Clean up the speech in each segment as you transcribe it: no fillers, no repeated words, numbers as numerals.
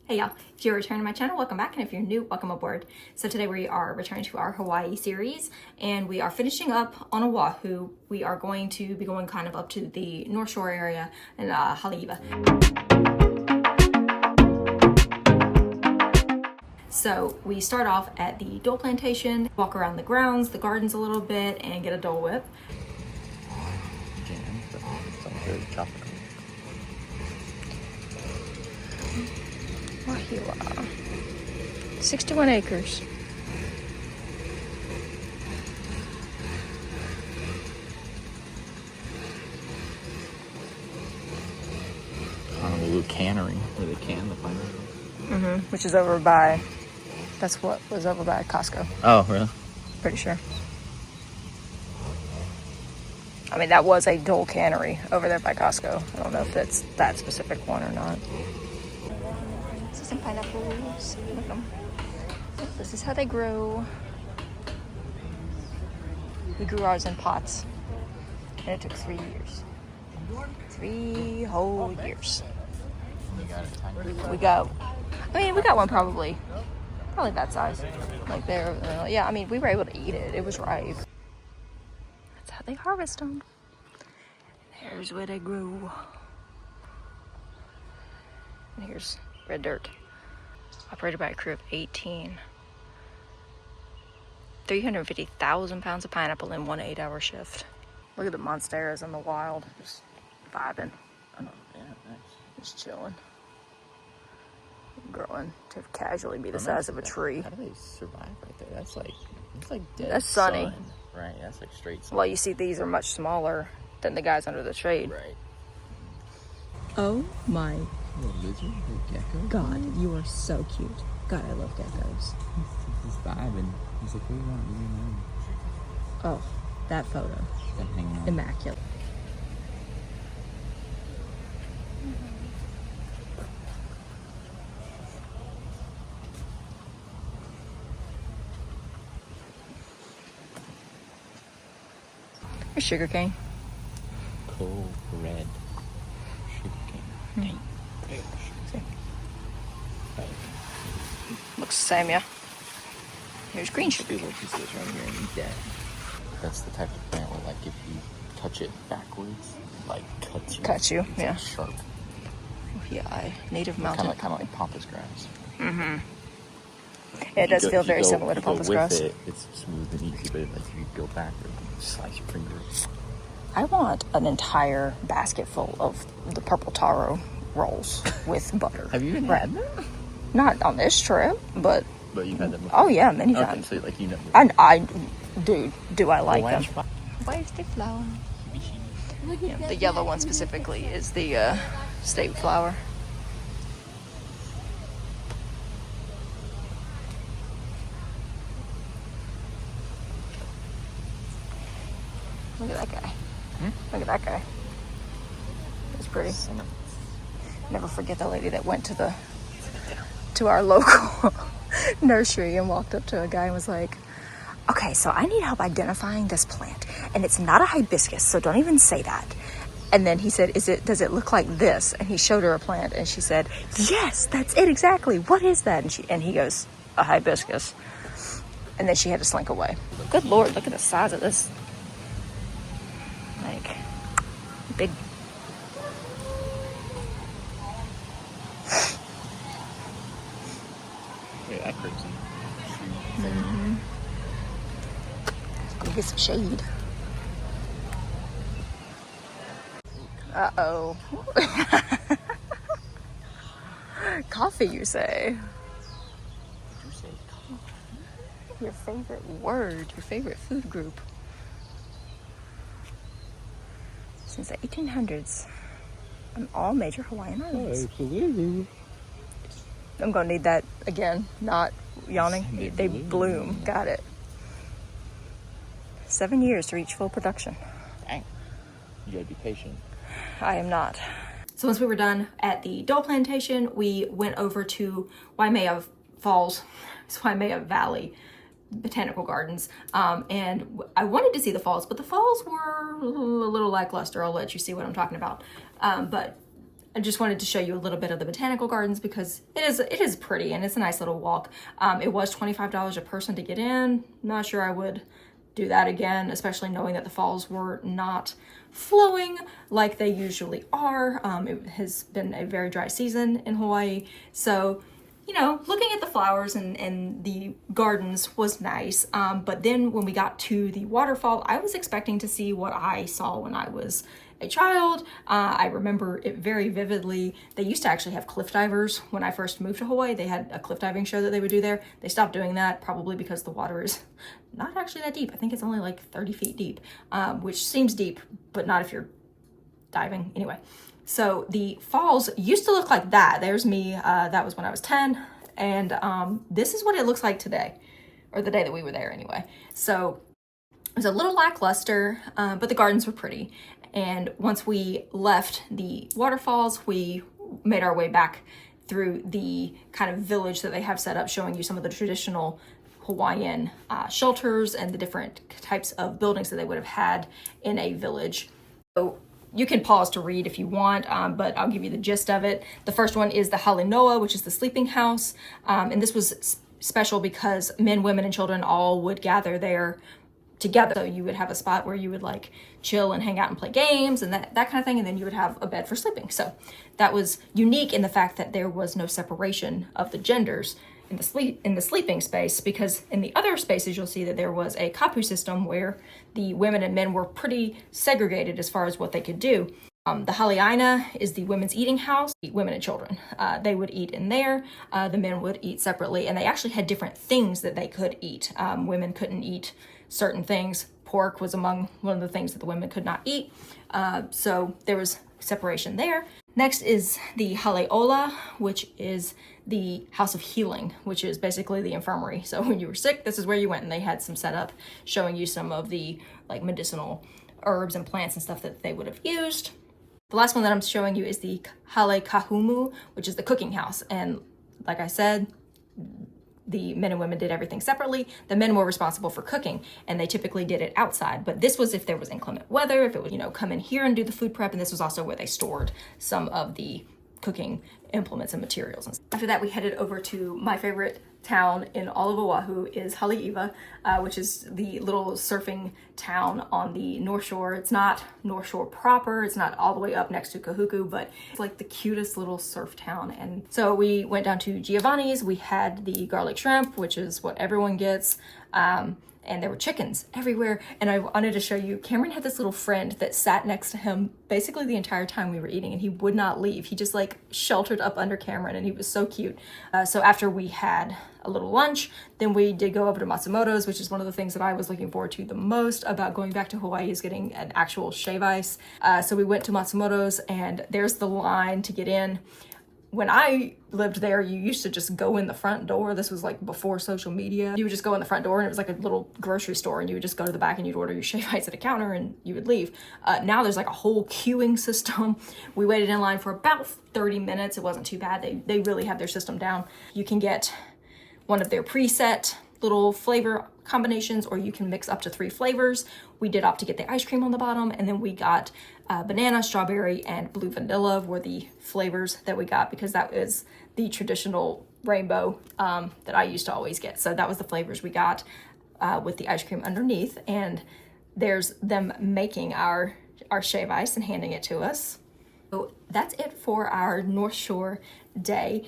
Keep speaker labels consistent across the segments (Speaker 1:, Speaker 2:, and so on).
Speaker 1: Hey y'all, if you're returning to my channel, welcome back, and if you're new, welcome aboard. So today we are returning to our Hawaii series, and we are finishing up on Oahu. We are going to be going kind of up to the North Shore area in Haleiwa. So we start off at the Dole plantation, walk around the grounds, the gardens a little bit, and get a Dole whip.
Speaker 2: Very tropical.
Speaker 1: Waimea, 61 acres.
Speaker 2: Honolulu cannery, where they can the pineapple.
Speaker 1: Which is over by, that's what was over by Costco.
Speaker 2: Oh, really?
Speaker 1: Pretty sure. I mean, that was a Dole cannery over there by Costco. I don't know if it's that specific one or not. This is some pineapples. Look at them. This is how they grow. We grew ours in pots, and it took 3 years. 3 whole years.
Speaker 2: You got a tiny
Speaker 1: We got one probably that size. Like there. Yeah, I mean, we were able to eat it. It was ripe. That's how they harvest them. There's where they grow. And here's red dirt. Operated by a crew of 18. 350,000 pounds of pineapple in one 8-hour shift. Look at the monsteras in the wild. Just vibing.
Speaker 2: Oh, yeah, nice.
Speaker 1: Just chilling. Growing to casually be the size of a tree.
Speaker 2: How do they survive right there? That's like dead.
Speaker 1: That's sunny.
Speaker 2: Sun. Right, that's like straight sun.
Speaker 1: Well, you see these are much smaller than the guys under the shade.
Speaker 2: Right.
Speaker 1: Oh my
Speaker 2: Little lizard, little gecko.
Speaker 1: God, you are so cute. God, I love geckos.
Speaker 2: He's vibing. He's like, what do you want? Leave me alone.
Speaker 1: Oh, that photo.
Speaker 2: Been hanging out.
Speaker 1: Immaculate. Here's sugarcane.
Speaker 2: Cool red sugarcane.
Speaker 1: Looks the same, yeah. Here's green sugar.
Speaker 2: See, look, he says right here, and eat that. That's the type of plant where, like, if you touch it backwards, it, like, cuts you.
Speaker 1: Cuts you,
Speaker 2: it's
Speaker 1: yeah.
Speaker 2: Like sharp.
Speaker 1: Yeah, native mountain.
Speaker 2: Kind of like pampas grass.
Speaker 1: Yeah, it does feel very similar to pampas grass.
Speaker 2: It's smooth and easy, but like if you go backward, you slice your finger.
Speaker 1: I want an entire basket full of the purple taro rolls with butter.
Speaker 2: Have you even had them?
Speaker 1: Not on this trip, but
Speaker 2: you've had them before?
Speaker 1: oh yeah, many
Speaker 2: Okay,
Speaker 1: times.
Speaker 2: so like you know.
Speaker 1: Do I like them?
Speaker 2: Hawaiian
Speaker 1: Where's the flower? Yeah, the yellow one specifically is the state flower. Look at that guy. Look at that guy. It's pretty. Never forget the lady that went to our local nursery and walked up to a guy and was like, okay, so I need help identifying this plant, and it's not a hibiscus, so don't even say that. And then he said, does it look like this? And he showed her a plant, and she said, yes, that's it exactly. What is that? And he goes, a hibiscus. And then she had to slink away. Good Lord, look at the size of this. Like, big.
Speaker 2: Yeah, that crazy.
Speaker 1: Go get some shade. Uh-oh. Coffee, you say?
Speaker 2: Did you say coffee?
Speaker 1: Your favorite word, your favorite food group. Since the 1800s on all major Hawaiian islands.
Speaker 2: Absolutely.
Speaker 1: I'm gonna need that again, not yawning. They bloom. Got it. 7 years to reach full production.
Speaker 2: Dang. You gotta be patient.
Speaker 1: I am not. So once we were done at the Dole plantation, we went over to Waimea Falls, it's Waimea Valley Botanical Gardens, and I wanted to see the falls, but the falls were a little lackluster. I'll let you see what I'm talking about. But I just wanted to show you a little bit of the botanical gardens because it is pretty and it's a nice little walk. It was $25 a person to get in. Not sure I would do that again, especially knowing that the falls were not flowing like they usually are. It has been a very dry season in Hawaii. So, you know, looking at the flowers and the gardens was nice. But then when we got to the waterfall, I was expecting to see what I saw when I was a child. I remember it very vividly. They used to actually have cliff divers when I first moved to Hawaii. They had a cliff diving show that they would do there. They stopped doing that probably because the water is not actually that deep. I think it's only like 30 feet deep, which seems deep, but not if you're diving. Anyway, so the falls used to look like that. There's me. That was when I was 10. And this is what it looks like today, or the day that we were there anyway. So it was a little lackluster, but the gardens were pretty. And once we left the waterfalls, we made our way back through the kind of village that they have set up, showing you some of the traditional Hawaiian shelters and the different types of buildings that they would have had in a village. So you can pause to read if you want, but I'll give you the gist of it. The first one is the Halinoa, which is the sleeping house. And this was special because men, women, and children all would gather there together. So you would have a spot where you would like chill and hang out and play games and that kind of thing, and then you would have a bed for sleeping. So that was unique in the fact that there was no separation of the genders in the sleeping space, because in the other spaces you'll see that there was a kapu system where the women and men were pretty segregated as far as what they could do. The Haleina is the women's eating house, women and children. They would eat in there. The men would eat separately, and they actually had different things that they could eat. Women couldn't eat certain things. Pork was among one of the things that the women could not eat. So there was separation there. Next is the Haleola, which is the house of healing, which is basically the infirmary. So when you were sick, this is where you went, and they had some setup showing you some of the like medicinal herbs and plants and stuff that they would have used. The last one that I'm showing you is the Hale Kahumu, which is the cooking house. And like I said, the men and women did everything separately. The men were responsible for cooking, and they typically did it outside. But this was if there was inclement weather, if it was, come in here and do the food prep. And this was also where they stored some of the cooking implements and materials. After that, we headed over to my favorite town in all of Oahu is Haleiwa, which is the little surfing town on the North Shore. It's not North Shore proper. It's not all the way up next to Kahuku, but it's like the cutest little surf town. And so we went down to Giovanni's. We had the garlic shrimp, which is what everyone gets. And there were chickens everywhere. And I wanted to show you, Cameron had this little friend that sat next to him basically the entire time we were eating, and he would not leave. He just like sheltered up under Cameron, and he was so cute. So after we had a little lunch, then we did go over to Matsumoto's, which is one of the things that I was looking forward to the most about going back to Hawaii, is getting an actual shave ice. So we went to Matsumoto's, and there's the line to get in. When I lived there, you used to just go in the front door. This was like before social media. You would just go in the front door, and it was like a little grocery store, and you would just go to the back and you'd order your shave ice at a counter and you would leave. Now there's like a whole queuing system. We waited in line for about 30 minutes. It wasn't too bad. They really have their system down. You can get one of their preset little flavor combinations, or you can mix up to 3 flavors. We did opt to get the ice cream on the bottom, and then we got banana, strawberry, and blue vanilla were the flavors that we got, because that is the traditional rainbow that I used to always get. So that was the flavors we got with the ice cream underneath. And there's them making our shave ice and handing it to us. So that's it for our North Shore day.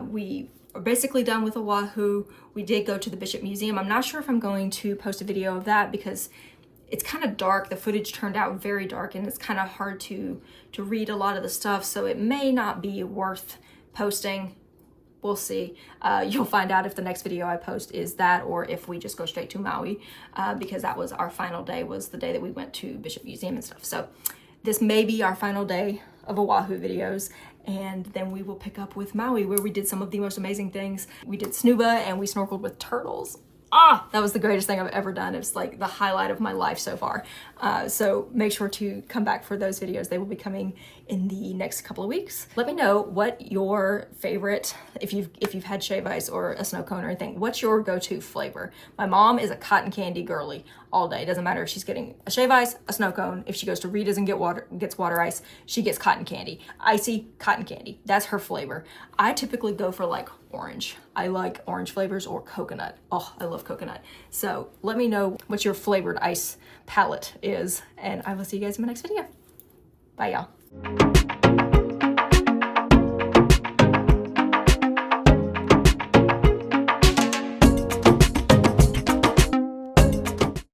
Speaker 1: We are basically done with Oahu. We did go to the Bishop Museum. I'm not sure if I'm going to post a video of that because it's kind of dark. The footage turned out very dark, and it's kind of hard to read a lot of the stuff, so it may not be worth posting. We'll see. You'll find out if the next video I post is that, or if we just go straight to Maui, because that was our final day, was the day that we went to Bishop Museum and stuff. So this may be our final day of Oahu videos, and then we will pick up with Maui, where we did some of the most amazing things. We did snuba and we snorkeled with turtles. that was the greatest thing I've ever done. It's like the highlight of my life so far. So make sure to come back for those videos. They will be coming in the next couple of weeks. Let me know what your favorite, if you've had shave ice or a snow cone or anything, what's your go-to flavor? My mom is a cotton candy girly all day. It doesn't matter if she's getting a shave ice, a snow cone. If she goes to Rita's and gets water ice, she gets cotton candy. Icy cotton candy. That's her flavor. I typically go for like orange. I like orange flavors or coconut. Oh, I love coconut. So let me know what your flavored ice palette is, and I will see you guys in my next video. Bye, y'all.